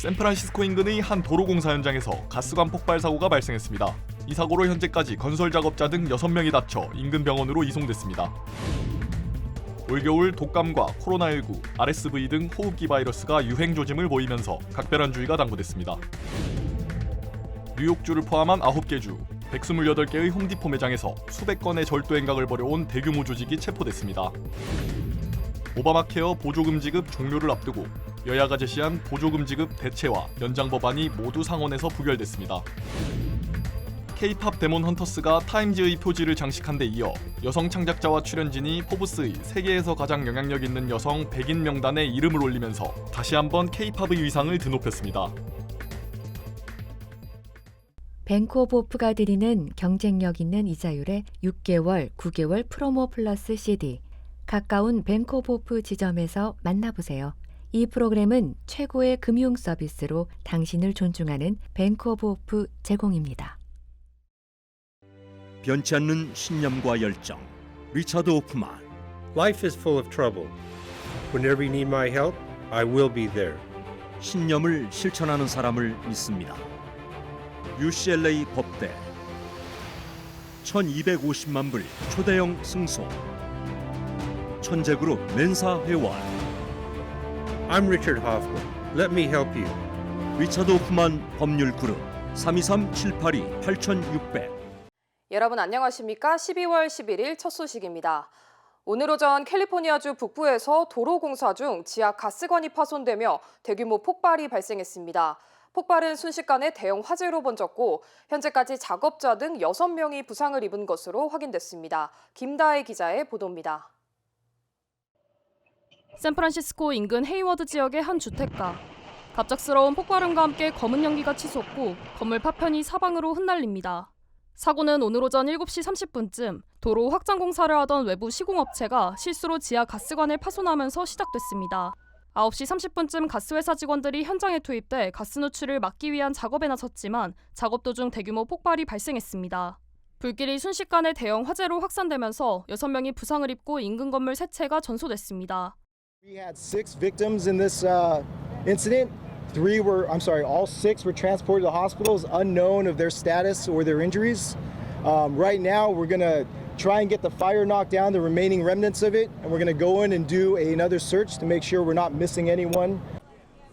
샌프란시스코 인근의 한 도로공사 현장에서 가스관 폭발 사고가 발생했습니다. 이 사고로 현재까지 건설 작업자 등 6명이 다쳐 인근 병원으로 이송됐습니다. 올겨울 독감과 코로나19, RSV 등 호흡기 바이러스가 유행 조짐을 보이면서 각별한 주의가 당부됐습니다. 뉴욕주를 포함한 9개 주, 128개의 홈디포 매장에서 수백 건의 절도 행각을 벌여온 대규모 조직이 체포됐습니다. 오바마케어 보조금 지급 종료를 앞두고 여야가 제시한 보조금 지급 대체와 연장 법안이 모두 상원에서 부결됐습니다. K-팝 데몬 헌터스가 타임즈의 표지를 장식한 데 이어 여성 창작자와 출연진이 포브스의 세계에서 가장 영향력 있는 여성 100인 명단에 이름을 올리면서 다시 한번 K-팝의 위상을 드높였습니다. 뱅크 오브 호프가 드리는 경쟁력 있는 이자율의 6개월, 9개월 프로모 플러스 CD. 가까운 뱅크 오브 호프 지점에서 만나보세요. 이 프로그램은 최고의 금융 서비스로 당신을 존중하는 뱅크 오브 호프 제공입니다. 변치 않는 신념과 열정. 리차드 호프만. Life is full of trouble. Whenever you need my help, I will be there. 신념을 실천하는 사람을 믿습니다. UCLA 법대 1250만 불 초대형 승소. 천재그룹 맨사 회원. I'm Richard Hoffman. Let me help you. 리차드 호프만 법률그룹 323-782-8600. 여러분 안녕하십니까? 12월 11일 첫 소식입니다. 오늘 오전 캘리포니아주 북부에서 도로 공사 중 지하 가스관이 파손되며 대규모 폭발이 발생했습니다. 폭발은 순식간에 대형 화재로 번졌고 현재까지 작업자 등 6명이 부상을 입은 것으로 확인됐습니다. 김다혜 기자의 보도입니다. 샌프란시스코 인근 헤이워드 지역의 한 주택가. 갑작스러운 폭발음과 함께 검은 연기가 치솟고 건물 파편이 사방으로 흩날립니다. 사고는 오늘 오전 7시 30분쯤 도로 확장 공사를 하던 외부 시공업체가 실수로 지하 가스관을 파손하면서 시작됐습니다. 9시 30분쯤 가스회사 직원들이 현장에 투입돼 가스 누출을 막기 위한 작업에 나섰지만 작업 도중 대규모 폭발이 발생했습니다. 불길이 순식간에 대형 화재로 확산되면서 6명이 부상을 입고 인근 건물 3채가 전소됐습니다. We had 6 victims in this incident. All 6 were transported to hospitals unknown of their status or their injuries. Right now, we're going to try and get the fire knocked down, the remaining remnants of it, and we're going to go in and do another search to make sure we're not missing anyone.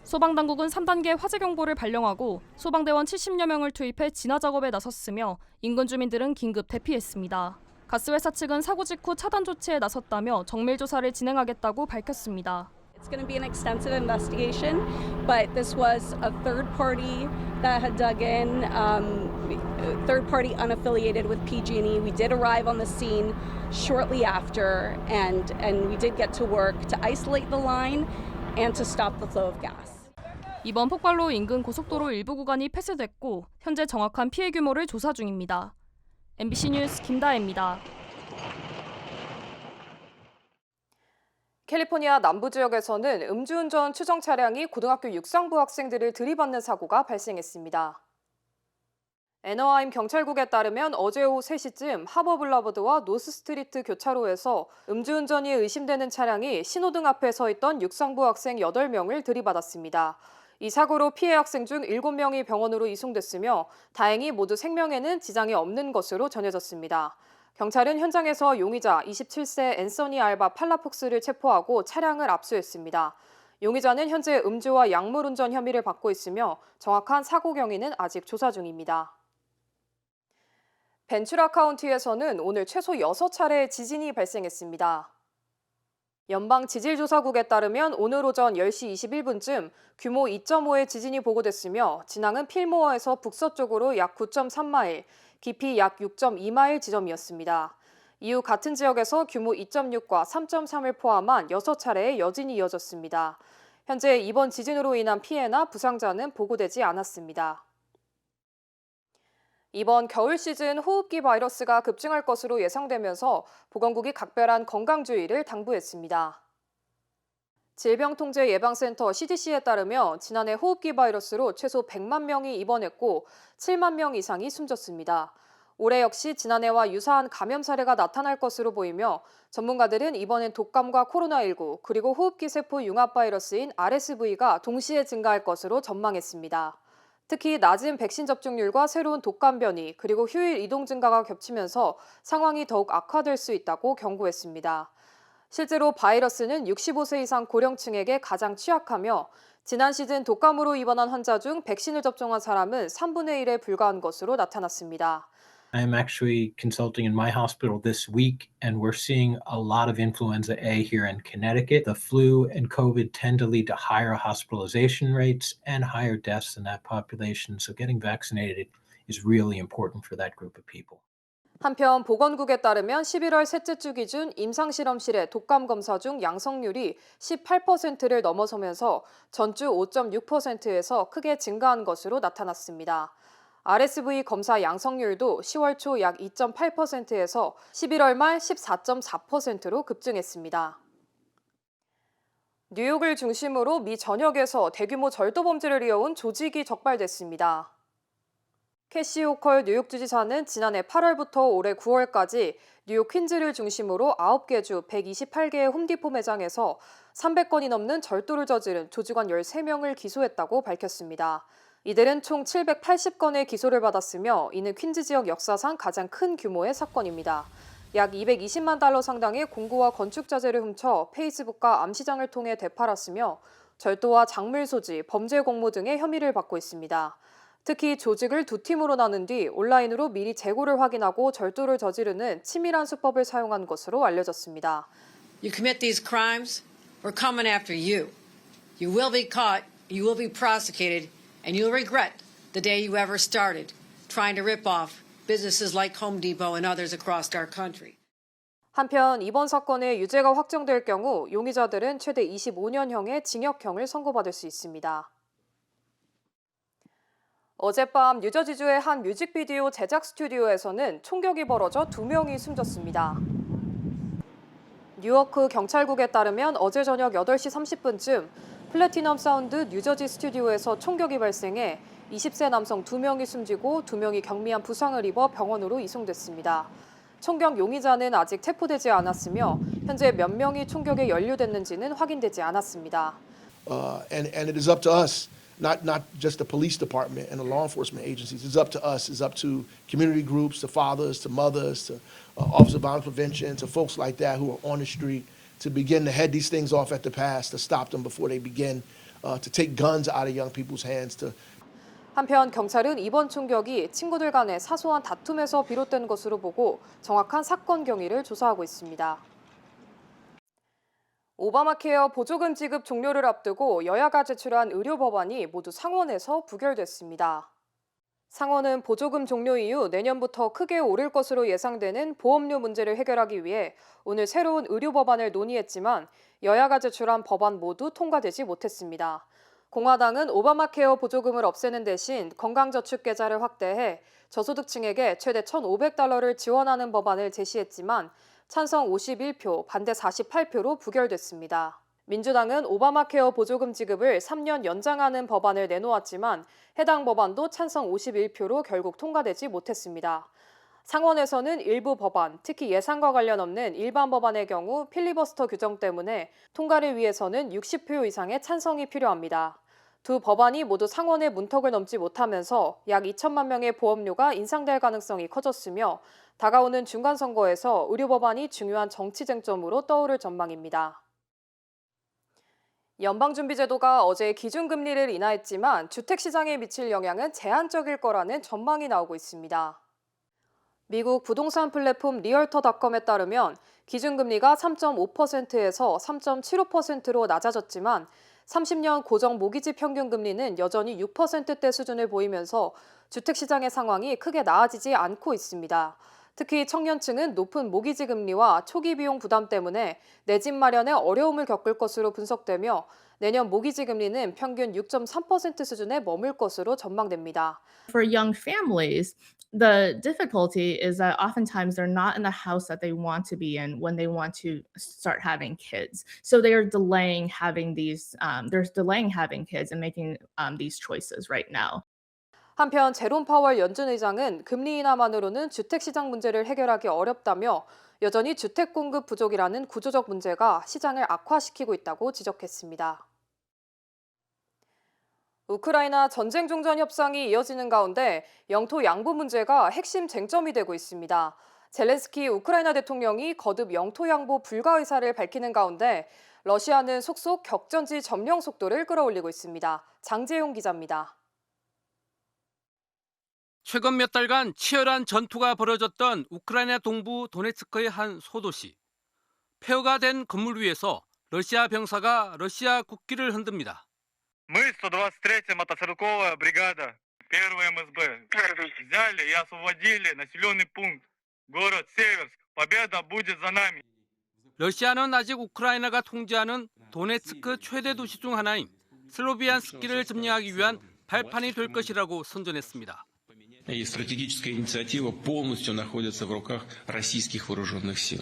소방당국은 3단계 화재 경보를 발령하고 소방대원 70여 명을 투입해 진화 작업에 나섰으며 인근 주민들은 긴급 대피했습니다. 가스회사 측은 사고 직후 차단 조치에 나섰다며 정밀 조사를 진행하겠다고 밝혔습니다. It's going to be an extensive investigation, but this was a third party that had dug in, third party unaffiliated with PG&E. We did arrive on the scene shortly after, and we did get to work to isolate the line and to stop the flow of gas. 이번 폭발로 인근 고속도로 일부 구간이 폐쇄됐고 현재 정확한 피해 규모를 조사 중입니다. MBC 뉴스 김다혜입니다. 캘리포니아 남부 지역에서는 음주운전 추정 차량이 고등학교 육상부 학생들을 들이받는 사고가 발생했습니다. 애너하임 경찰국에 따르면 어제 오후 3시쯤 하버블라버드와 노스스트리트 교차로에서 음주운전이 의심되는 차량이 신호등 앞에 서 있던 육상부 학생 8명을 들이받았습니다. 이 사고로 피해 학생 중 7명이 병원으로 이송됐으며 다행히 모두 생명에는 지장이 없는 것으로 전해졌습니다. 경찰은 현장에서 용의자 27세 앤서니 알바 팔라폭스를 체포하고 차량을 압수했습니다. 용의자는 현재 음주와 약물운전 혐의를 받고 있으며 정확한 사고 경위는 아직 조사 중입니다. 벤츄라 카운티에서는 오늘 최소 6차례의 지진이 발생했습니다. 연방지질조사국에 따르면 오늘 오전 10시 21분쯤 규모 2.5의 지진이 보고됐으며 진앙은 필모어에서 북서쪽으로 약 9.3마일, 깊이 약 6.2마일 지점이었습니다. 이후 같은 지역에서 규모 2.6과 3.3을 포함한 6차례의 여진이 이어졌습니다. 현재 이번 지진으로 인한 피해나 부상자는 보고되지 않았습니다. 이번 겨울 시즌 호흡기 바이러스가 급증할 것으로 예상되면서 보건국이 각별한 건강주의를 당부했습니다. 질병통제예방센터 CDC에 따르면 지난해 호흡기 바이러스로 최소 100만 명이 입원했고 7만 명 이상이 숨졌습니다. 올해 역시 지난해와 유사한 감염 사례가 나타날 것으로 보이며 전문가들은 이번엔 독감과 코로나19 그리고 호흡기 세포 융합 바이러스인 RSV가 동시에 증가할 것으로 전망했습니다. 특히 낮은 백신 접종률과 새로운 독감 변이 그리고 휴일 이동 증가가 겹치면서 상황이 더욱 악화될 수 있다고 경고했습니다. 실제로 바이러스는 65세 이상 고령층에게 가장 취약하며 지난 시즌 독감으로 입원한 환자 중 백신을 접종한 사람은 3분의 1에 불과한 것으로 나타났습니다. I'm actually consulting in my hospital this week, and we're seeing a lot of influenza A here in Connecticut. The flu and COVID tend to lead to higher hospitalization rates and higher deaths in that population. So getting vaccinated is really important for that group of people. 한편 보건국에 따르면 11월 셋째 주 기준 임상실험실의 독감 검사 중 양성률이 18%를 넘어서면서 전주 5.6%에서 크게 증가한 것으로 나타났습니다. RSV 검사 양성률도 10월 초 약 2.8%에서 11월 말 14.4%로 급증했습니다. 뉴욕을 중심으로 미 전역에서 대규모 절도 범죄를 이어온 조직이 적발됐습니다. 캐시 호컬 뉴욕주지사는 지난해 8월부터 올해 9월까지 뉴욕 퀸즈를 중심으로 9개 주 128개의 홈디포 매장에서 300건이 넘는 절도를 저지른 조직원 13명을 기소했다고 밝혔습니다. 이들은 총 780건의 기소를 받았으며 이는 퀸즈 지역 역사상 가장 큰 규모의 사건입니다. 약 220만 달러 상당의 공구와 건축 자재를 훔쳐 페이스북과 암시장을 통해 되팔았으며 절도와 작물 소지, 범죄 공모 등의 혐의를 받고 있습니다. 특히 조직을 두 팀으로 나눈 뒤 온라인으로 미리 재고를 확인하고 절도를 저지르는 치밀한 수법을 사용한 것으로 알려졌습니다. You commit these crimes, we're coming after you. You will be caught, you will be prosecuted, and you'll regret the day you ever started trying to rip off businesses like Home Depot and others across our country. 한편 이번 사건의 유죄가 확정될 경우 용의자들은 최대 25년형의 징역형을 선고받을 수 있습니다. 어젯밤 뉴저지주의 한 뮤직비디오 제작 스튜디오에서는 총격이 벌어져 2명이 숨졌습니다. 뉴워크 경찰국에 따르면 어제 저녁 8시 30분쯤 플래티넘 사운드 뉴저지 스튜디오에서 총격이 발생해 20세 남성 2명이 숨지고 2명이 경미한 부상을 입어 병원으로 이송됐습니다. 총격 용의자는 아직 체포되지 않았으며 현재 몇 명이 총격에 연루됐는지는 확인되지 않았습니다. And it is up to us. Not just the police department and the law enforcement agencies. It's up to us. It's up to community groups, to fathers, to mothers, to Office of Violence Prevention, to folks like that who are on the street to begin to head these things off at the pass, to stop them before they begin, to take guns out of young people's hands. 한편 경찰은 이번 총격이 친구들 간의 사소한 다툼에서 비롯된 것으로 보고 정확한 사건 경위를 조사하고 있습니다. 오바마 케어 보조금 지급 종료를 앞두고 여야가 제출한 의료 법안이 모두 상원에서 부결됐습니다. 상원은 보조금 종료 이후 내년부터 크게 오를 것으로 예상되는 보험료 문제를 해결하기 위해 오늘 새로운 의료 법안을 논의했지만 여야가 제출한 법안 모두 통과되지 못했습니다. 공화당은 오바마 케어 보조금을 없애는 대신 건강저축 계좌를 확대해 저소득층에게 최대 $1,500를 지원하는 법안을 제시했지만 찬성 51표, 반대 48표로 부결됐습니다. 민주당은 오바마 케어 보조금 지급을 3년 연장하는 법안을 내놓았지만 해당 법안도 찬성 51표로 결국 통과되지 못했습니다. 상원에서는 일부 법안, 특히 예산과 관련 없는 일반 법안의 경우 필리버스터 규정 때문에 통과를 위해서는 60표 이상의 찬성이 필요합니다. 두 법안이 모두 상원의 문턱을 넘지 못하면서 약 2천만 명의 보험료가 인상될 가능성이 커졌으며 다가오는 중간선거에서 의료 법안이 중요한 정치 쟁점으로 떠오를 전망입니다. 연방준비제도가 어제 기준금리를 인하했지만 주택시장에 미칠 영향은 제한적일 거라는 전망이 나오고 있습니다. 미국 부동산 플랫폼 리얼터닷컴에 따르면 기준금리가 3.5%에서 3.75%로 낮아졌지만 30년 고정 모기지 평균 금리는 여전히 6%대 수준을 보이면서 주택시장의 상황이 크게 나아지지 않고 있습니다. 특히 청년층은 높은 모기지 금리와 초기 비용 부담 때문에 내 집 마련에 어려움을 겪을 것으로 분석되며 내년 모기지 금리는 평균 6.3% 수준에 머물 것으로 전망됩니다. For young families, the difficulty is that oftentimes they're not in the house that they want to be in when they want to start having kids. So they are delaying having these, having kids and making these choices right now. 한편 제롬 파월 연준 의장은 금리 인하만으로는 주택시장 문제를 해결하기 어렵다며 여전히 주택 공급 부족이라는 구조적 문제가 시장을 악화시키고 있다고 지적했습니다. 우크라이나 전쟁 종전 협상이 이어지는 가운데 영토 양보 문제가 핵심 쟁점이 되고 있습니다. 젤렌스키 우크라이나 대통령이 거듭 영토 양보 불가 의사를 밝히는 가운데 러시아는 속속 격전지 점령 속도를 끌어올리고 있습니다. 장재용 기자입니다. 최근 몇 달간 치열한 전투가 벌어졌던 우크라이나 동부 도네츠크의 한 소도시. 폐허가 된 건물 위에서 러시아 병사가 러시아 국기를 흔듭니다. Мы 123-я мотострелковая бригада, 1 МСБ. Взяли и освободили населенный пункт, город Северск. Победа будет за нами. 러시아는 아직 우크라이나가 통제하는 도네츠크 최대 도시 중 하나인 슬로비안스키를 점령하기 위한 발판이 될 것이라고 선전했습니다. И стратегическая инициатива полностью находится в руках российских вооруженных сил.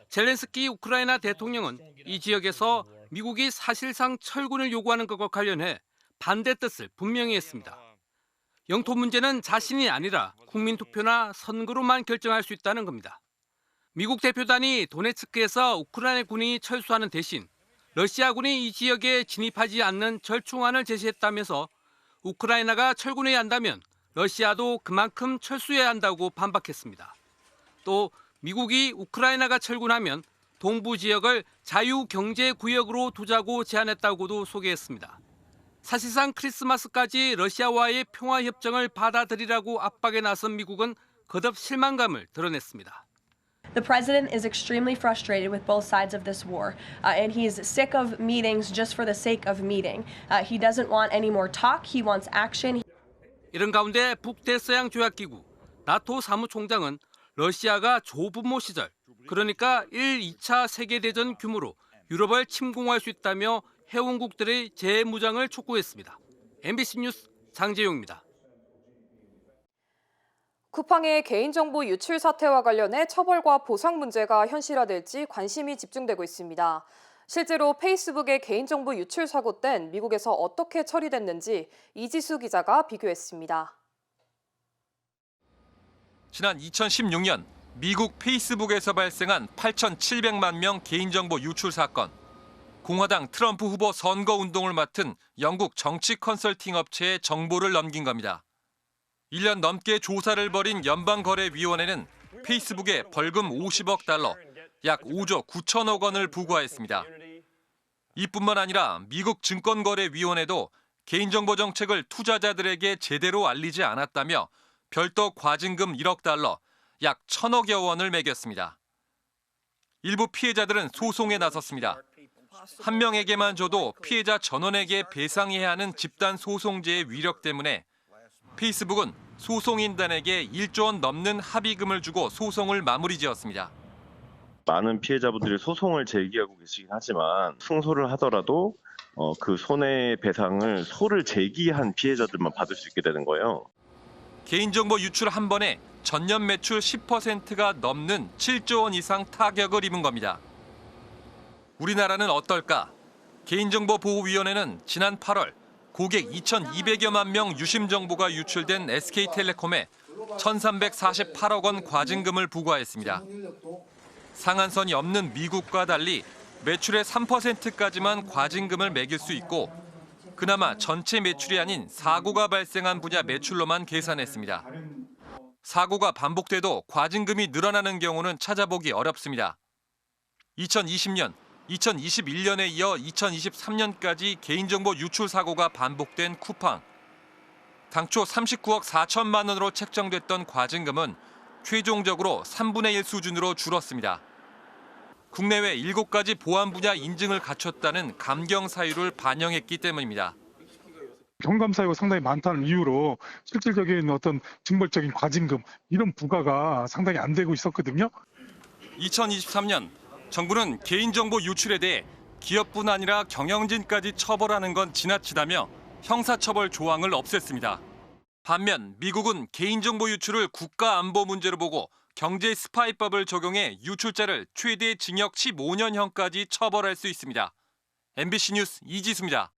젤렌스키 우크라이나 대통령은 이 지역에서 미국이 사실상 철군을 요구하는 것과 관련해 반대 뜻을 분명히 했습니다. 영토 문제는 자신이 아니라 국민투표나 선거로만 결정할 수 있다는 겁니다. 미국 대표단이 도네츠크에서 우크라이나 군이 철수하는 대신 러시아군이 이 지역에 진입하지 않는 절충안을 제시했다면서 우크라이나가 철군해야 한다면 러시아도 그만큼 철수해야 한다고 반박했습니다. 또 미국이 우크라이나가 철군하면 동부 지역을 자유경제구역으로 두자고 제안했다고도 소개했습니다. 사실상 크리스마스까지 러시아와의 평화협정을 받아들이라고 압박에 나선 미국은 거듭 실망감을 드러냈습니다. The president is extremely frustrated with both sides of this war, and he's sick of meetings just for the sake of meeting. He doesn't want any more talk, he wants action. 이런 가운데 북대서양 조약기구 나토 사무총장은 러시아가 조부모 시절, 그러니까 1, 2차 세계대전 규모로 유럽을 침공할 수 있다며 회원국들의 재무장을 촉구했습니다. MBC 뉴스 장재용입니다. 쿠팡의 개인정보 유출 사태와 관련해 처벌과 보상 문제가 현실화될지 관심이 집중되고 있습니다. 실제로 페이스북의 개인정보 유출 사고 땐 미국에서 어떻게 처리됐는지 이지수 기자가 비교했습니다. 지난 2016년 미국 페이스북에서 발생한 8,700만 명 개인정보 유출 사건. 공화당 트럼프 후보 선거운동을 맡은 영국 정치 컨설팅 업체에 정보를 넘긴 겁니다. 1년 넘게 조사를 벌인 연방거래위원회는 페이스북에 벌금 50억 달러, 약 5조 9천억 원을 부과했습니다. 이뿐만 아니라 미국 증권거래위원회도 개인정보 정책을 투자자들에게 제대로 알리지 않았다며 별도 과징금 1억 달러, 약 1,000억여 원을 매겼습니다. 일부 피해자들은 소송에 나섰습니다. 한 명에게만 줘도 피해자 전원에게 배상해야 하는 집단 소송제의 위력 때문에 페이스북은 소송인단에게 1조 원 넘는 합의금을 주고 소송을 마무리지었습니다. 많은 피해자분들이 소송을 제기하고 계시긴 하지만 승소를 하더라도 그 손해배상을 소를 제기한 피해자들만 받을 수 있게 되는 거예요. 개인정보 유출 한 번에 전년 매출 10%가 넘는 7조 원 이상 타격을 입은 겁니다. 우리나라는 어떨까? 개인정보보호위원회는 지난 8월 고객 2,200여만 명 유심 정보가 유출된 SK텔레콤에 1,348억 원 과징금을 부과했습니다. 상한선이 없는 미국과 달리 매출의 3%까지만 과징금을 매길 수 있고 그나마 전체 매출이 아닌 사고가 발생한 분야 매출로만 계산했습니다. 사고가 반복돼도 과징금이 늘어나는 경우는 찾아보기 어렵습니다. 2020년, 2021년에 이어 2023년까지 개인정보 유출 사고가 반복된 쿠팡. 당초 39억 4천만 원으로 책정됐던 과징금은 최종적으로 3분의 1 수준으로 줄었습니다. 국내외 7가지 보안 분야 인증을 갖췄다는 감경 사유를 반영했기 때문입니다. 경감 사유가 상당히 많다는 이유로 실질적인 어떤 징벌적인 과징금 이런 부과가 상당히 안 되고 있었거든요. 2023년 정부는 개인정보 유출에 대해 기업뿐 아니라 경영진까지 처벌하는 건 지나치다며 형사처벌 조항을 없앴습니다. 반면 미국은 개인정보 유출을 국가안보 문제로 보고 경제 스파이법을 적용해 유출자를 최대 징역 15년형까지 처벌할 수 있습니다. MBC 뉴스 이지수입니다.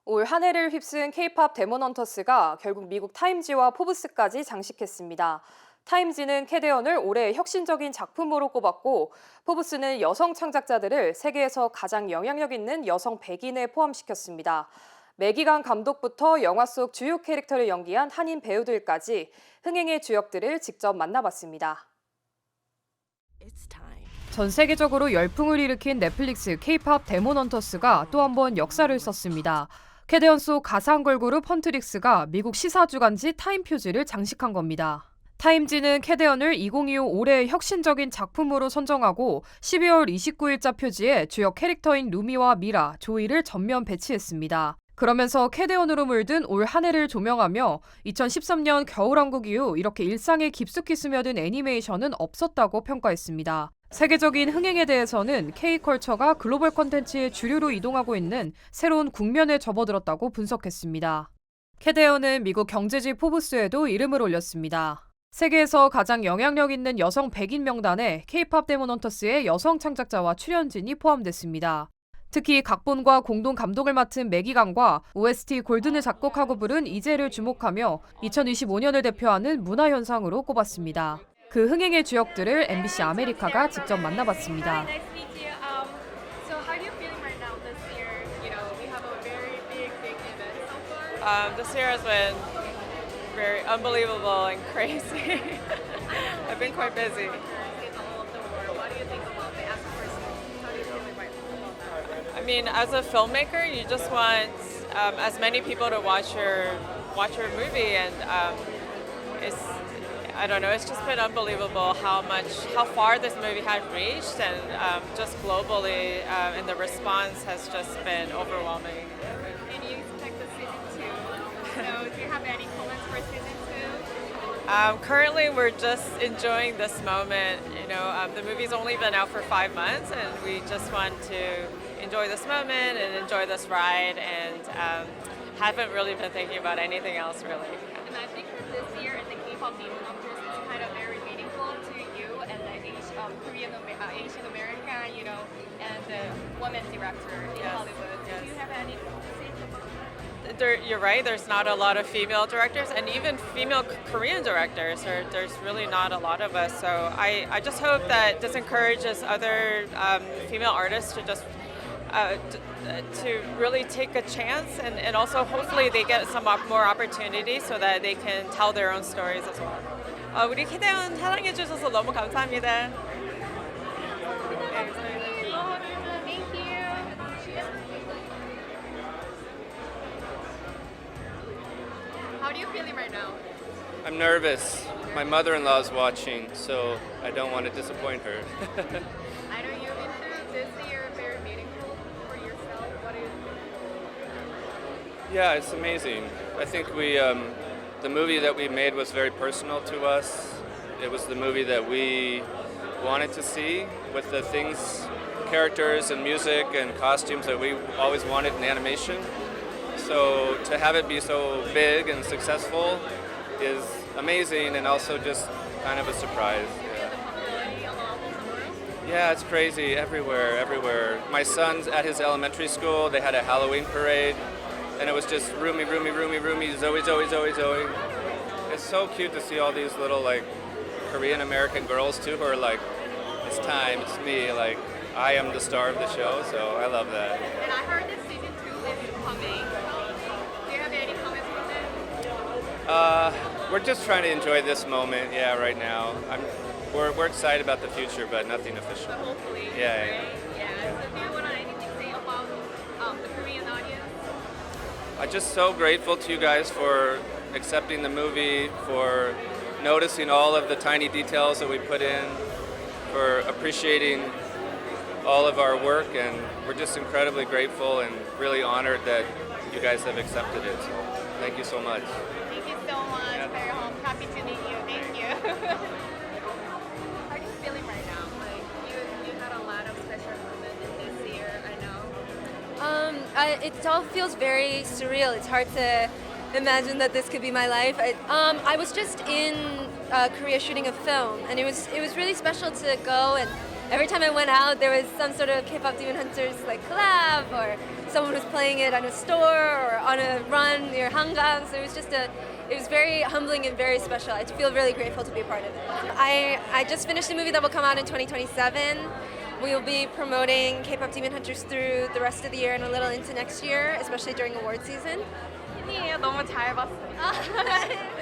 올 한 해를 휩쓴 K-팝 데몬헌터스가 결국 미국 타임지와 포브스까지 장식했습니다. 타임지는 캐대언을 올해의 혁신적인 작품으로 꼽았고 포브스는 여성 창작자들을 세계에서 가장 영향력 있는 여성 100인에 포함시켰습니다. 매기강 감독부터 영화 속 주요 캐릭터를 연기한 한인 배우들까지 흥행의 주역들을 직접 만나봤습니다. 전 세계적으로 열풍을 일으킨 넷플릭스 K-팝 데몬헌터스가 또 한 번 역사를 썼습니다. 캐대언 속 가상 걸그룹 헌트릭스가 미국 시사주간지 타임표지를 장식한 겁니다. 타임지는 캐대언을 2025 올해의 혁신적인 작품으로 선정하고 12월 29일자 표지에 주요 캐릭터인 루미와 미라, 조이를 전면 배치했습니다. 그러면서 캐대언으로 물든 올 한 해를 조명하며 2013년 겨울왕국 이후 이렇게 일상에 깊숙이 스며든 애니메이션은 없었다고 평가했습니다. 세계적인 흥행에 대해서는 K컬처가 글로벌 콘텐츠의 주류로 이동하고 있는 새로운 국면에 접어들었다고 분석했습니다. 캐대언은 미국 경제지 포브스에도 이름을 올렸습니다. 세계에서 가장 영향력 있는 여성 100인 명단에 K-팝 데몬헌터스의 여성 창작자와 출연진이 포함됐습니다. 특히 각본과 공동 감독을 맡은 매기강과 OST 골든을 작곡하고 부른 이재를 주목하며 2025년을 대표하는 문화현상으로 꼽았습니다. 그 흥행의 주역들을 MBC 아메리카가 직접 만나봤습니다. This year has been very unbelievable and crazy. I've been quite busy. I mean, as a filmmaker, you just want as many people to watch your movie, and I don't know. It's just been unbelievable how far this movie has reached, and just globally, and the response has just been overwhelming. And you expect the season 2. So, do you have any comments for season 2? Currently, we're just enjoying this moment. You know, the movie's only been out for 5 months, and we just want to enjoy this moment and enjoy this ride, and haven't really been thinking about anything else really. And I think that this year in the K-pop Demon Hunters is kind of very meaningful to you and the Asian American, you know, and the woman director in Hollywood. Yes. Do you have any thoughts about that? You're right. There's not a lot of female directors, and even female Korean directors. There's really not a lot of us. So I just hope that this encourages other female artists to just to really take a chance, and also hopefully they get some more opportunities so that they can tell their own stories as well. 우리 캐대언 사랑해 주셔서 너무 감사합니다. How are you feeling right now? I'm nervous. My mother-in-law is watching, so I don't want to disappoint her. I know you've been through this year very meaningful for yourself. What do you think? Yeah, it's amazing. I think the movie that we made was very personal to us. It was the movie that we wanted to see, with the things, characters and music and costumes that we always wanted in animation. So to have it be so big and successful is amazing, and also just kind of a surprise. Yeah, it's crazy everywhere. My son's at his elementary school. They had a Halloween parade, and it was just Rumi, Zoe. It's so cute to see all these little like Korean American girls too, who are like, it's time, it's me, like I am the star of the show. So I love that. And I heard that season 2 is coming. Do you have any comments on that? We're just trying to enjoy this moment. Yeah, right now. We're excited about the future, but nothing official. But hopefully. Yeah. Right? Yeah. So do you want anything to say about the Korean audience? I'm just so grateful to you guys for accepting the movie, for noticing all of the tiny details that we put in, for appreciating all of our work, and we're just incredibly grateful and really honored that you guys have accepted it. So thank you so much. Thank you so much. Very happy to meet you. Thank you. How are you feeling right now? Like you had a lot of special moments in this year. I know. It all feels very surreal. It's hard to imagine that this could be my life. I was just in Korea shooting a film, and it was really special to go and every time I went out, there was some sort of K-pop Demon Hunters like collab, or someone was playing it at a store or on a run near Hangang. So it was very humbling and very special. I feel really grateful to be a part of it. I just finished a movie that will come out in 2027. We will be promoting K-pop Demon Hunters through the rest of the year and a little into next year, especially during award season. 팬이에요. 너무 잘 봤어요.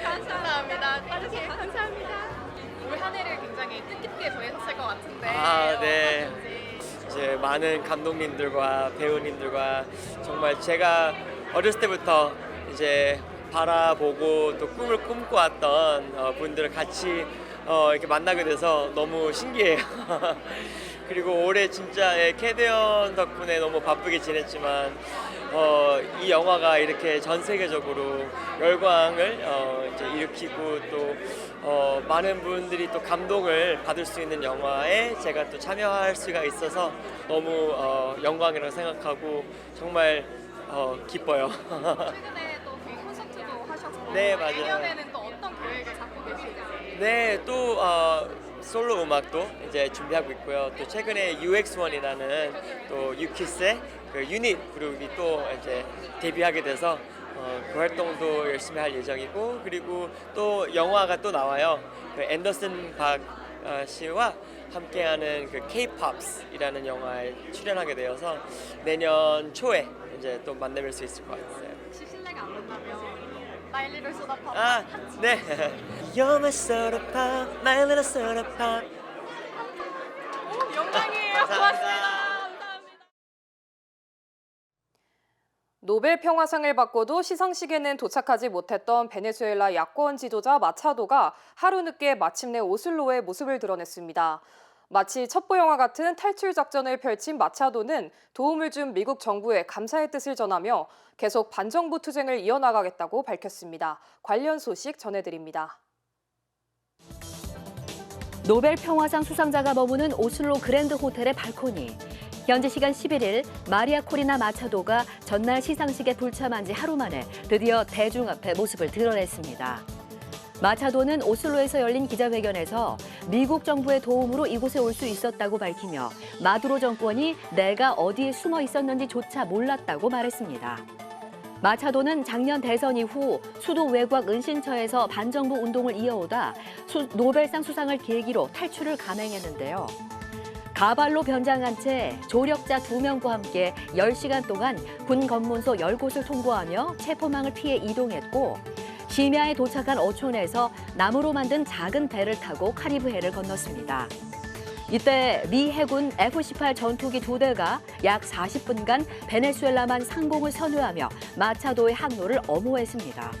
감사합니다. 봐주세요. 감사합니다. 올 한 해를 굉장히 뜻깊게 보내셨을 것 같은데. 네. 이제 많은 감독님들과 배우님들과 정말 제가 어렸을 때부터 이제 바라보고 또 꿈을 꿈꿔왔던 분들을 같이 이렇게 만나게 돼서 너무 신기해요. 그리고 올해 진짜 캐대언 덕분에 너무 바쁘게 지냈지만 이 영화가 이렇게 전 세계적으로 열광을 이제 일으키고 또 많은 분들이 또 감동을 받을 수 있는 영화에 제가 또 참여할 수가 있어서 너무 영광이라고 생각하고 정말 기뻐요. 최근에 또 콘서트도 하셔서 네, 맞아요. 내년에는 또 어떤 계획을 갖고 계실까요? 네, 또 솔로 음악도 이제 준비하고 있고요. 또 최근에 UX1이라는 또 유키스의 그 유닛 그룹이 또 이제 데뷔하게 돼서 그 활동도 열심히 할 예정이고, 그리고 또 영화가 또 나와요. 그 앤더슨 박 씨와 함께하는 그 K-Pops이라는 영화에 출연하게 되어서 내년 초에 이제 또 만나뵐 수 있을 것 같아요. 혹시 실례가 안 된다면 My Little Soda Pop 네. You're my soda pop, my little soda pop. 영광이에요. 고맙습니다. 노벨 평화상을 받고도 시상식에는 도착하지 못했던 베네수엘라 야권 지도자 마차도가 하루 늦게 마침내 오슬로에 모습을 드러냈습니다. 마치 첩보 영화 같은 탈출 작전을 펼친 마차도는 도움을 준 미국 정부에 감사의 뜻을 전하며 계속 반정부 투쟁을 이어나가겠다고 밝혔습니다. 관련 소식 전해드립니다. 노벨 평화상 수상자가 머무는 오슬로 그랜드 호텔의 발코니. 현지 시간 11일 마리아 코리나 마차도가 전날 시상식에 불참한 지 하루 만에 드디어 대중 앞에 모습을 드러냈습니다. 마차도는 오슬로에서 열린 기자회견에서 미국 정부의 도움으로 이곳에 올 수 있었다고 밝히며 마두로 정권이 내가 어디에 숨어 있었는지조차 몰랐다고 말했습니다. 마차도는 작년 대선 이후 수도 외곽 은신처에서 반정부 운동을 이어오다 노벨상 수상을 계기로 탈출을 감행했는데요. 가발로 변장한 채 조력자 2명과 함께 10시간 동안 군 검문소 10곳을 통과하며 체포망을 피해 이동했고, 시미아에 도착한 어촌에서 나무로 만든 작은 배를 타고 카리브해를 건넜습니다. 이때 미 해군 F-18 전투기 2대가 약 40분간 베네수엘라만 상공을 선회하며 마차도의 항로를 엄호했습니다.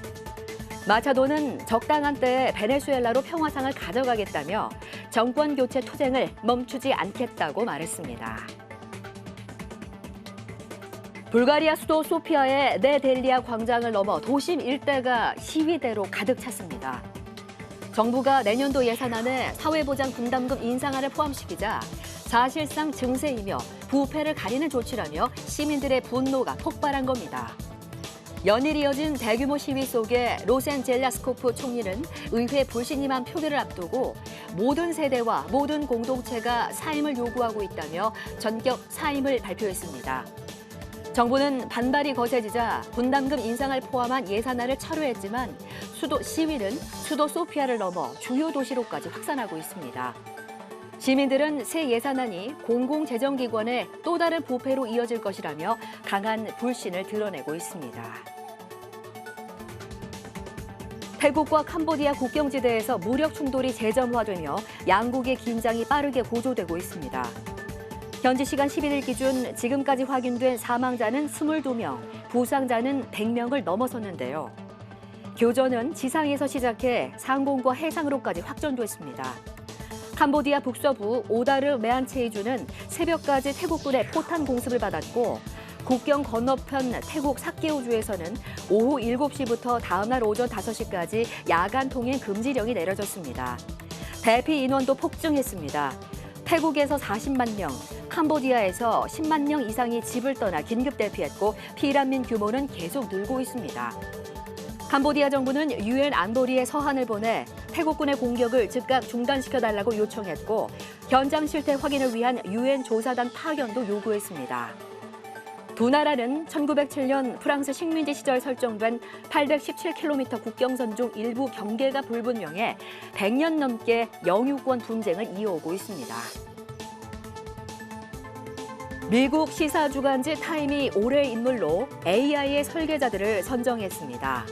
마차도는 적당한 때에 베네수엘라로 평화상을 가져가겠다며 정권 교체 투쟁을 멈추지 않겠다고 말했습니다. 불가리아 수도 소피아의 네델리아 광장을 넘어 도심 일대가 시위대로 가득 찼습니다. 정부가 내년도 예산안에 사회보장 분담금 인상안을 포함시키자 사실상 증세이며 부패를 가리는 조치라며 시민들의 분노가 폭발한 겁니다. 연일 이어진 대규모 시위 속에 로센 젤라스코프 총리는 의회 불신임안 표결을 앞두고 모든 세대와 모든 공동체가 사임을 요구하고 있다며 전격 사임을 발표했습니다. 정부는 반발이 거세지자 분담금 인상을 포함한 예산안을 철회했지만 시위는 수도 소피아를 넘어 주요 도시로까지 확산하고 있습니다. 시민들은 새 예산안이 공공재정기관의 또 다른 부패로 이어질 것이라며 강한 불신을 드러내고 있습니다. 태국과 캄보디아 국경지대에서 무력 충돌이 재점화되며 양국의 긴장이 빠르게 고조되고 있습니다. 현지 시간 11일 기준 지금까지 확인된 사망자는 22명, 부상자는 100명을 넘어섰는데요. 교전은 지상에서 시작해 상공과 해상으로까지 확전됐습니다. 캄보디아 북서부 오다르 메안체이주는 새벽까지 태국군의 포탄 공습을 받았고, 국경 건너편 태국 삭케오주에서는 오후 7시부터 다음날 오전 5시까지 야간 통행 금지령이 내려졌습니다. 대피 인원도 폭증했습니다. 태국에서 40만 명, 캄보디아에서 10만 명 이상이 집을 떠나 긴급 대피했고 피난민 규모는 계속 늘고 있습니다. 캄보디아 정부는 유엔 안보리에 서한을 보내 태국군의 공격을 즉각 중단시켜달라고 요청했고 현장 실태 확인을 위한 유엔 조사단 파견도 요구했습니다. 두 나라는 1907년 프랑스 식민지 시절 설정된 817km 국경선 중 일부 경계가 불분명해 100년 넘게 영유권 분쟁을 이어오고 있습니다. 미국 시사 주간지 타임이 올해의 인물로 AI의 설계자들을 선정했습니다.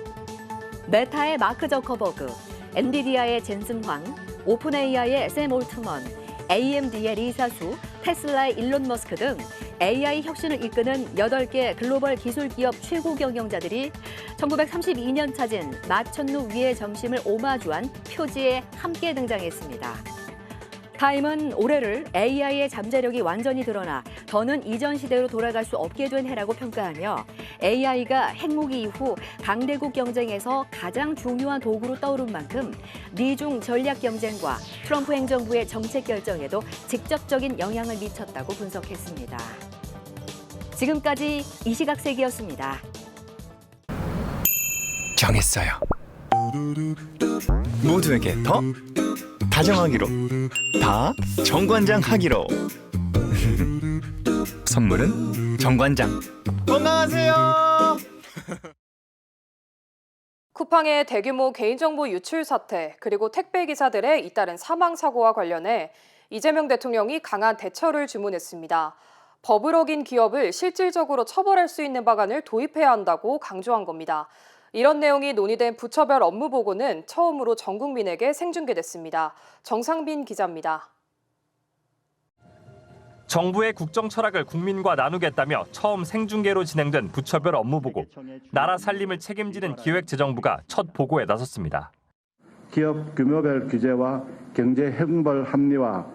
메타의 마크 저커버그, 엔비디아의 젠슨 황, 오픈 AI의 샘 올트먼, AMD의 리사수, 테슬라의 일론 머스크 등 AI 혁신을 이끄는 8개 글로벌 기술 기업 최고 경영자들이 1932년 찾은 마천루 위의 점심을 오마주한 표지에 함께 등장했습니다. 타임은 올해를 AI의 잠재력이 완전히 드러나 더는 이전 시대로 돌아갈 수 없게 된 해라고 평가하며 AI가 핵무기 이후 강대국 경쟁에서 가장 중요한 도구로 떠오른 만큼 미중 전략 경쟁과 트럼프 행정부의 정책 결정에도 직접적인 영향을 미쳤다고 분석했습니다. 지금까지 이시각세기였습니다. 정했어요. 모두에게 더 다정하기로, 다 정관장 하기로. 선물은 정관장. 건강하세요. 쿠팡의 대규모 개인정보 유출 사태 그리고 택배기사들의 잇따른 사망 사고와 관련해 이재명 대통령이 강한 대처를 주문했습니다. 법을 어긴 기업을 실질적으로 처벌할 수 있는 방안을 도입해야 한다고 강조한 겁니다. 이런 내용이 논의된 부처별 업무 보고는 처음으로 전 국민에게 생중계됐습니다. 정상빈 기자입니다. 정부의 국정 철학을 국민과 나누겠다며 처음 생중계로 진행된 부처별 업무 보고, 나라 살림을 책임지는 기획재정부가 첫 보고에 나섰습니다. 기업 규모별 규제와 경제 형벌 합리화,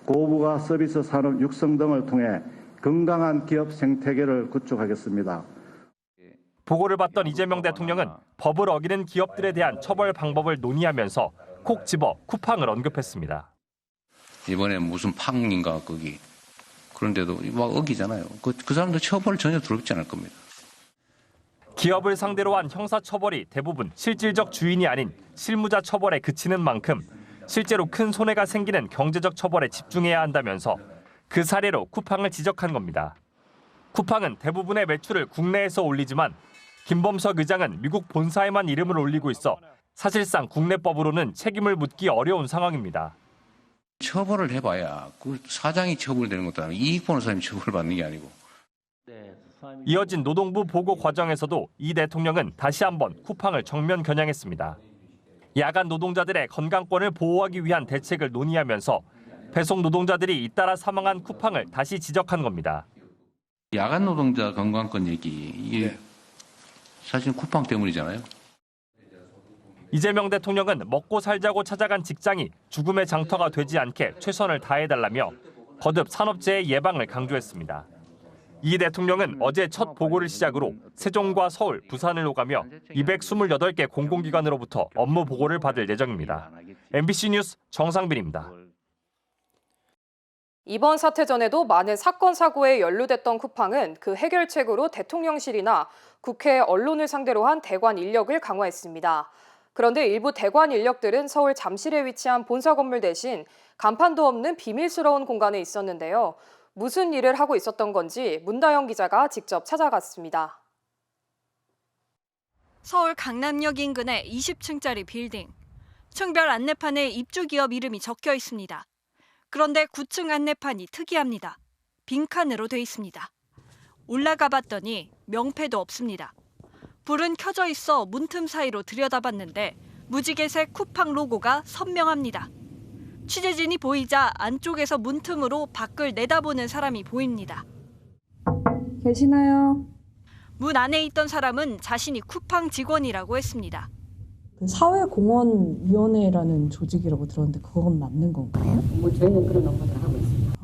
고부가 서비스 산업 육성 등을 통해 건강한 기업 생태계를 구축하겠습니다. 보고를 받던 이재명 대통령은 법을 어기는 기업들에 대한 처벌 방법을 논의하면서 콕 집어 쿠팡을 언급했습니다. 이번에 무슨 팡인가 거기 그런데도 막 어기잖아요. 그 사람들 처벌 전혀 두렵지 않을 겁니다. 기업을 상대로 한 형사처벌이 대부분 실질적 주인이 아닌 실무자 처벌에 그치는 만큼 실제로 큰 손해가 생기는 경제적 처벌에 집중해야 한다면서 그 사례로 쿠팡을 지적한 겁니다. 쿠팡은 대부분의 매출을 국내에서 올리지만 김범석 의장은 미국 본사에만 이름을 올리고 있어 사실상 국내법으로는 책임을 묻기 어려운 상황입니다. 처벌을 해봐야 그 사장이 처벌되는 것도 아니고 이익 보는 사람이 처벌받는 게 아니고. 이어진 노동부 보고 과정에서도 이 대통령은 다시 한번 쿠팡을 정면 겨냥했습니다. 야간 노동자들의 건강권을 보호하기 위한 대책을 논의하면서 배송 노동자들이 잇따라 사망한 쿠팡을 다시 지적한 겁니다. 야간 노동자 건강권 얘기 이게 사실 쿠팡 때문이잖아요. 이재명 대통령은 먹고 살자고 찾아간 직장이 죽음의 장터가 되지 않게 최선을 다해달라며 거듭 산업재해 예방을 강조했습니다. 이 대통령은 어제 첫 보고를 시작으로 세종과 서울, 부산을 오가며 228개 공공기관으로부터 업무 보고를 받을 예정입니다. MBC 뉴스 정상빈입니다. 이번 사태 전에도 많은 사건 사고에 연루됐던 쿠팡은 그 해결책으로 대통령실이나 국회, 언론을 상대로 한 대관 인력을 강화했습니다. 그런데 일부 대관 인력들은 서울 잠실에 위치한 본사 건물 대신 간판도 없는 비밀스러운 공간에 있었는데요. 무슨 일을 하고 있었던 건지 문다영 기자가 직접 찾아갔습니다. 서울 강남역 인근의 20층짜리 빌딩. 층별 안내판에 입주기업 이름이 적혀 있습니다. 그런데 9층 안내판이 특이합니다. 빈칸으로 돼 있습니다. 올라가 봤더니 명패도 없습니다. 불은 켜져 있어 문틈 사이로 들여다봤는데 무지개색 쿠팡 로고가 선명합니다. 취재진이 보이자 안쪽에서 문틈으로 밖을 내다보는 사람이 보입니다. 계시나요? 문 안에 있던 사람은 자신이 쿠팡 직원이라고 했습니다. 사회공헌위원회라는 조직이라고 들었는데 그건 맞는 건가요? 뭐 저희는 그런 업무를 하고 있습니다.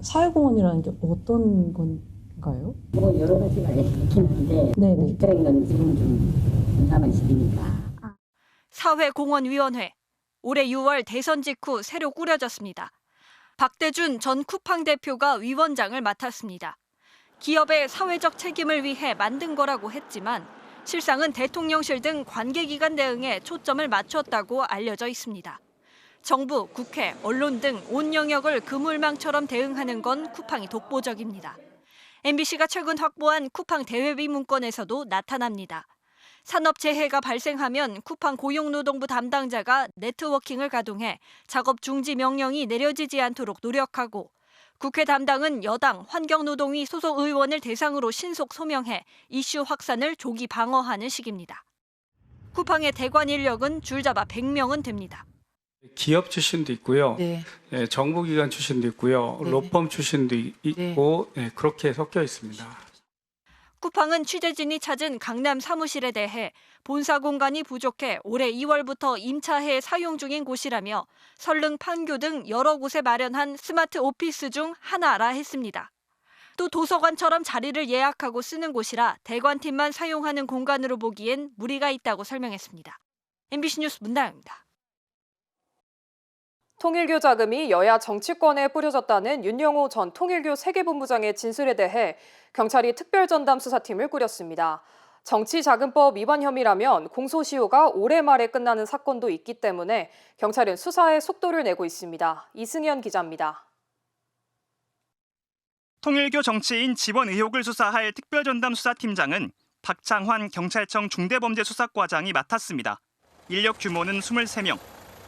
사회공헌이라는 게 어떤 건가요? 뭐 여러 가지가 있긴 한데 네네. 구체적인 건 지금 좀 민감한 시기니까. 사회공헌위원회. 올해 6월 대선 직후 새로 꾸려졌습니다. 박대준 전 쿠팡 대표가 위원장을 맡았습니다. 기업의 사회적 책임을 위해 만든 거라고 했지만 실상은 대통령실 등 관계기관 대응에 초점을 맞췄다고 알려져 있습니다. 정부, 국회, 언론 등 온 영역을 그물망처럼 대응하는 건 쿠팡이 독보적입니다. MBC가 최근 확보한 쿠팡 대외비 문건에서도 나타납니다. 산업재해가 발생하면 쿠팡 고용노동부 담당자가 네트워킹을 가동해 작업 중지 명령이 내려지지 않도록 노력하고 국회 담당은 여당 환경노동위 소속 의원을 대상으로 신속 소명해 이슈 확산을 조기 방어하는 식입니다. 쿠팡의 대관 인력은 줄잡아 100명은 됩니다. 기업 출신도 있고요. 네, 정부기관 출신도 있고요. 로펌 출신도 있고 그렇게 섞여 있습니다. 쿠팡은 취재진이 찾은 강남 사무실에 대해 본사 공간이 부족해 올해 2월부터 임차해 사용 중인 곳이라며 설릉, 판교 등 여러 곳에 마련한 스마트 오피스 중 하나라 했습니다. 또 도서관처럼 자리를 예약하고 쓰는 곳이라 대관팀만 사용하는 공간으로 보기엔 무리가 있다고 설명했습니다. MBC 뉴스 문다영입니다. 통일교 자금이 여야 정치권에 뿌려졌다는 윤영호 전 통일교 세계본부장의 진술에 대해 경찰이 특별전담 수사팀을 꾸렸습니다. 정치자금법 위반 혐의라면 공소시효가 올해 말에 끝나는 사건도 있기 때문에 경찰은 수사에 속도를 내고 있습니다. 이승현 기자입니다. 통일교 정치인 지원 의혹을 수사할 특별전담 수사팀장은 박창환 경찰청 중대범죄수사과장이 맡았습니다. 인력 규모는 23명.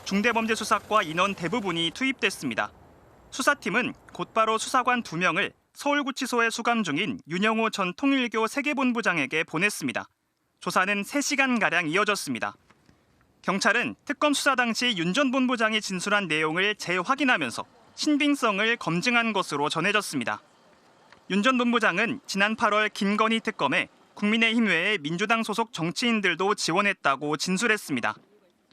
중대범죄수사과 인원 대부분이 투입됐습니다. 수사팀은 곧바로 수사관 2명을 서울구치소에 수감 중인 윤영호 전 통일교 세계본부장에게 보냈습니다. 조사는 3시간가량 이어졌습니다. 경찰은 특검 수사 당시 윤 전 본부장이 진술한 내용을 재확인하면서 신빙성을 검증한 것으로 전해졌습니다. 윤 전 본부장은 지난 8월 김건희 특검에 국민의힘 외에 민주당 소속 정치인들도 지원했다고 진술했습니다.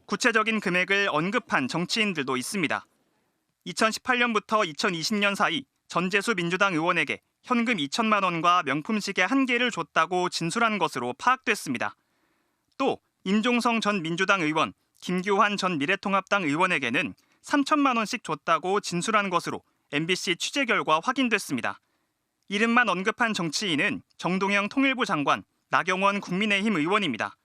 구체적인 금액을 언급한 정치인들도 있습니다. 2018년부터 2020년 사이 전재수 민주당 의원에게 현금 2천만 원과 명품 시계 1개를 줬다고 진술한 것으로 파악됐습니다. 또 임종성 전 민주당 의원, 김규환 전 미래통합당 의원에게는 3천만 원씩 줬다고 진술한 것으로 MBC 취재 결과 확인됐습니다. 이름만 언급한 정치인은 정동영 통일부 장관, 나경원 국민의힘 의원입니다.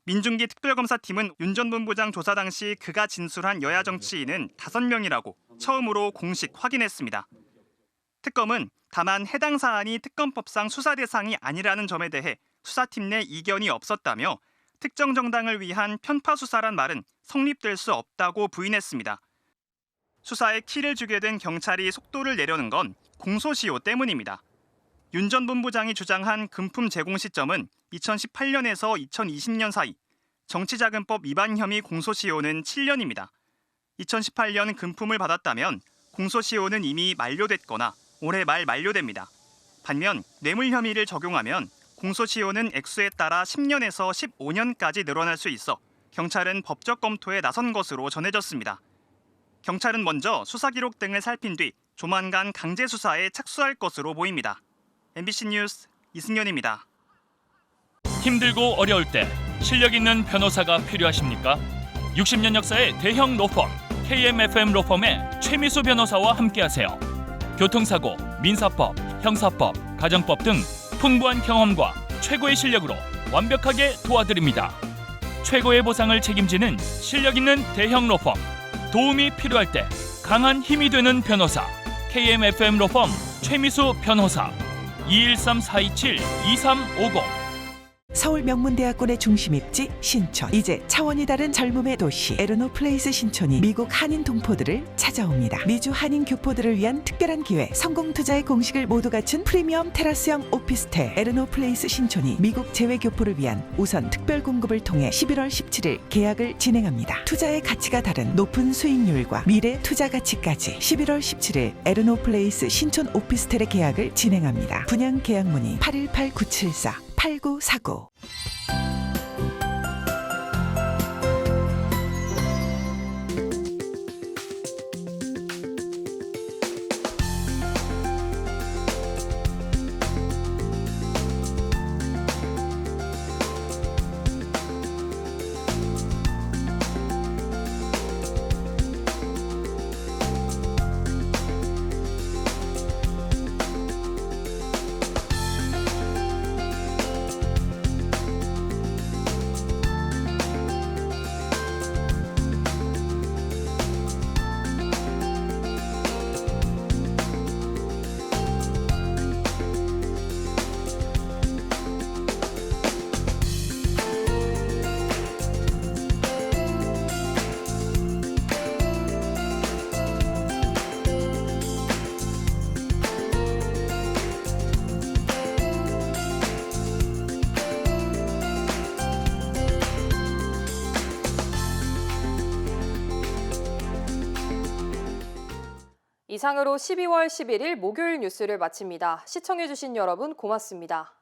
민중기 특별검사팀은 윤 전 본부장 조사 당시 그가 진술한 여야 정치인은 5명이라고 처음으로 공식 확인했습니다. 특검은 다만 해당 사안이 특검법상 수사 대상이 아니라는 점에 대해 수사팀 내 이견이 없었다며 특정 정당을 위한 편파 수사란 말은 성립될 수 없다고 부인했습니다. 수사에 키를 주게 된 경찰이 속도를 내려는 건 공소시효 때문입니다. 윤 전 본부장이 주장한 금품 제공 시점은 2018년에서 2020년 사이, 정치자금법 위반 혐의 공소시효는 7년입니다. 2018년 금품을 받았다면 공소시효는 이미 만료됐거나 올해 말 만료됩니다. 반면 뇌물 혐의를 적용하면 공소시효는 액수에 따라 10년에서 15년까지 늘어날 수 있어 경찰은 법적 검토에 나선 것으로 전해졌습니다. 경찰은 먼저 수사 기록 등을 살핀 뒤 조만간 강제 수사에 착수할 것으로 보입니다. MBC 뉴스 이승현입니다. 힘들고 어려울 때 실력 있는 변호사가 필요하십니까? 60년 역사의 대형 로펌 KMFM 로펌의 최미수 변호사와 함께하세요. 교통사고, 민사법, 형사법, 가정법 등 풍부한 경험과 최고의 실력으로 완벽하게 도와드립니다. 최고의 보상을 책임지는 실력 있는 대형 로펌. 도움이 필요할 때 강한 힘이 되는 변호사 KMFM 로펌 최미수 변호사 213-427-2350. 서울 명문대학군의 중심 입지 신촌. 이제 차원이 다른 젊음의 도시 에르노플레이스 신촌이 미국 한인 동포들을 찾아옵니다. 미주 한인 교포들을 위한 특별한 기회, 성공 투자의 공식을 모두 갖춘 프리미엄 테라스형 오피스텔 에르노플레이스 신촌이 미국 재외 교포를 위한 우선 특별 공급을 통해 11월 17일 계약을 진행합니다. 투자의 가치가 다른 높은 수익률과 미래 투자 가치까지 11월 17일 에르노플레이스 신촌 오피스텔의 계약을 진행합니다. 분양 계약 문의 818-974-8949. 이상으로 12월 11일 목요일 뉴스를 마칩니다. 시청해주신 여러분 고맙습니다.